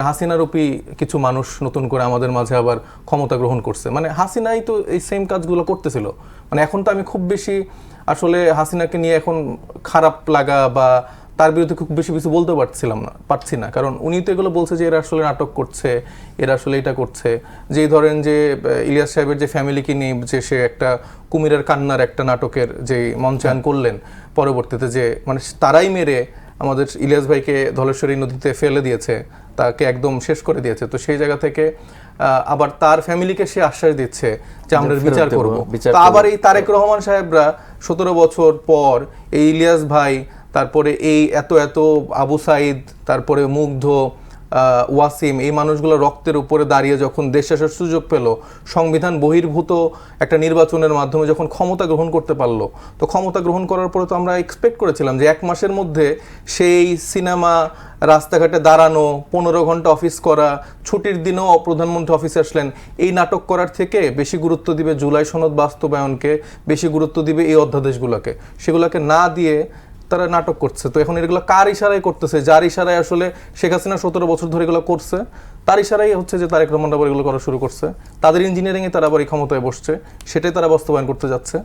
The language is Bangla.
হাসিনারূপী কিছু মানুষ নতুন করে আমাদের মাঝে আবার ক্ষমতা গ্রহণ করছে, মানে হাসিনাই তো এই সেম কাজগুলো করতেছিল। মানে এখন তো আমি খুব বেশি আসলে হাসিনাকে নিয়ে এখন খারাপ লাগা বা তার বিরুদ্ধে খুব বেশি কিছু বলতে পারছি না, কারণ উনি তো এগুলো বলছে যে এরা আসলে নাটক করছে, এরা আসলে এটা করছে। যেই ধরেন যে ইলিয়াস সাহেবের যে ফ্যামিলিকে নিয়ে যে সে একটা কুমিরের কান্নার একটা নাটকের যে মঞ্চায়ন করলেন পরবর্তীতে, যে মানে তারাই মেরে আমাদের ইলিয়াস ভাইকে ধলেশ্বরী নদীতে ফেলে দিয়েছে, তাকে একদম শেষ করে দিয়েছে। তো সেই জায়গা থেকে আবার তার ফ্যামিলিকে সে আশ্বাস দিচ্ছে যে আমরা বিচার করব। তা আবার এই তারেক রহমান সাহেবরা 17 বছর পর এই ইলিয়াস ভাই, তারপরে এই এত এত আবু সাইদ, তারপরে মুগ্ধ, ওয়াসিম, এই মানুষগুলো রক্তের উপরে দাঁড়িয়ে যখন দেশ শাসনের সুযোগ পেল, সংবিধান বহির্ভূত একটা নির্বাচনের মাধ্যমে যখন ক্ষমতা গ্রহণ করতে পারলো, তো ক্ষমতা গ্রহণ করার পরে তো আমরা এক্সপেক্ট করেছিলাম যে 1 মাসের মধ্যে সেই সিনেমা, রাস্তাঘাটে দাঁড়ানো, 15 ঘন্টা অফিস করা, ছুটির দিনেও প্রধানমন্ত্রী অফিসে আসলেন, এই নাটক করার থেকে বেশি গুরুত্ব দিবে জুলাই সনদ বাস্তবায়নকে, বেশি গুরুত্ব দিবে এই অধ্যাদেশগুলোকে। সেগুলোকে না দিয়ে তারা নাটক করছে। তো এখন এগুলো কার ইশারায় করতেছে? যার ইশারায় আসলে শেখ হাসিনা 17 বছর ধরে এগুলো করছে, তার ইশারাই হচ্ছে যে তারেক রহমান আবার এগুলো করা শুরু করছে। তাদের ইঞ্জিনিয়ারিংয়ে তারা আবার এই ক্ষমতায় বসছে, সেটাই তারা বাস্তবায়ন করতে যাচ্ছে।